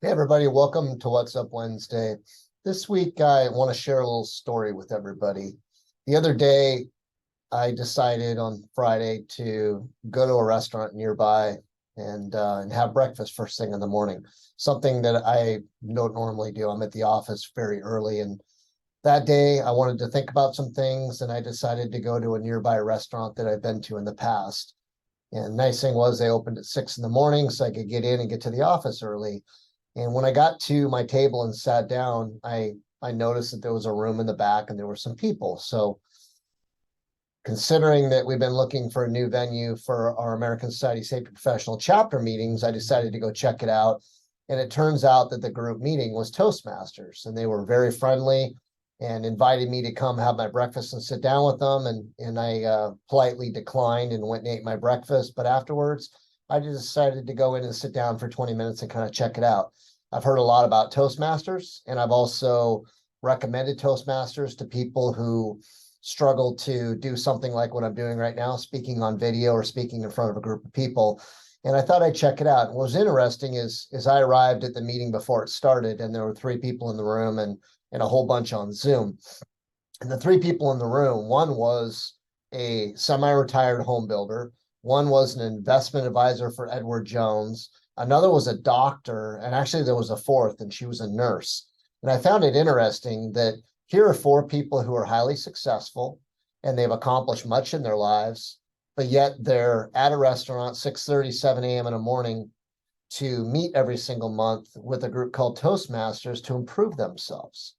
Hey, everybody, welcome to What's Up Wednesday. This week, I want to share a little story with everybody. The other day, I decided on Friday to go to a restaurant nearby and have breakfast first thing in the morning, something that I don't normally do. I'm at the office very early, and that day I wanted to think about some things, and I decided to go to a nearby restaurant that I've been to in the past. And nice thing was they opened at 6 in the morning, so I could get in and get to the office early. And when I got to my table and sat down, I noticed that there was a room in the back and there were some people. So considering that we've been looking for a new venue for our American Society Safety Professional chapter meetings, I decided to go check it out. And it turns out that the group meeting was Toastmasters, and they were very friendly and invited me to come have my breakfast and sit down with them. And I politely declined and went and ate my breakfast. But afterwards, I just decided to go in and sit down for 20 minutes and kind of check it out. I've heard a lot about Toastmasters, and I've also recommended Toastmasters to people who struggle to do something like what I'm doing right now, speaking on video or speaking in front of a group of people. And I thought I'd check it out. And what was interesting is I arrived at the meeting before it started, and there were 3 people in the room and a whole bunch on Zoom. And the 3 people in the room, one was a semi-retired home builder, one was an investment advisor for Edward Jones, another was a doctor, and actually there was a fourth, and she was a nurse. And I found it interesting that here are 4 people who are highly successful and they've accomplished much in their lives, but yet they're at a restaurant 6:30, 7 a.m. in the morning to meet every single month with a group called Toastmasters to improve themselves.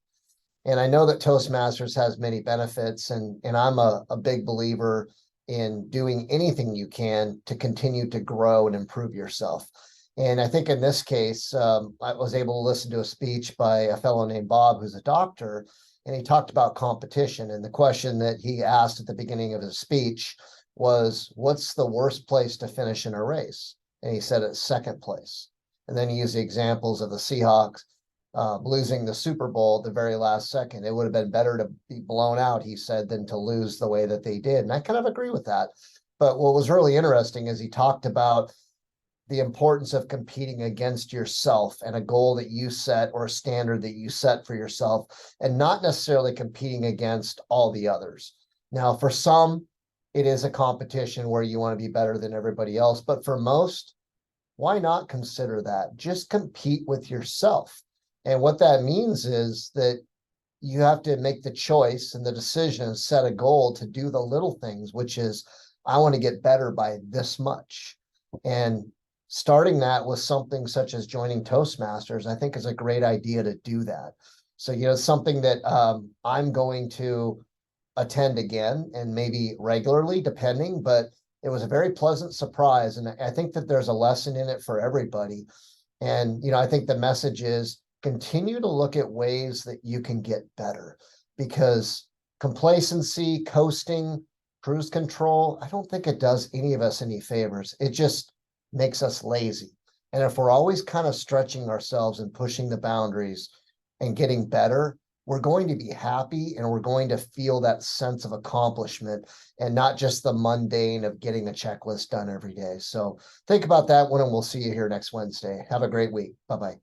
And I know that Toastmasters has many benefits, and I'm a big believer in doing anything you can to continue to grow and improve yourself. And I think in this case, I was able to listen to a speech by a fellow named Bob, who's a doctor, and he talked about competition. And the question that he asked at the beginning of his speech was, what's the worst place to finish in a race? And he said it's second place. And then he used the examples of the Seahawks losing the Super Bowl at the very last second. It would have been better to be blown out, he said, than to lose the way that they did. And I kind of agree with that. But what was really interesting is he talked about the importance of competing against yourself and a goal that you set or a standard that you set for yourself, and not necessarily competing against all the others. Now, for some, it is a competition where you want to be better than everybody else. But for most, why not consider that? Just compete with yourself. And what that means is that you have to make the choice and the decision and set a goal to do the little things, which is, I want to get better by this much. And starting that with something such as joining Toastmasters, I think is a great idea to do that. So, something that I'm going to attend again and maybe regularly, depending, but it was a very pleasant surprise. And I think that there's a lesson in it for everybody. And, I think the message is continue to look at ways that you can get better, because complacency, coasting, cruise control, I don't think it does any of us any favors. It just makes us lazy. And if we're always kind of stretching ourselves and pushing the boundaries and getting better, we're going to be happy and we're going to feel that sense of accomplishment and not just the mundane of getting a checklist done every day. So think about that one, and we'll see you here next Wednesday. Have a great week. Bye-bye.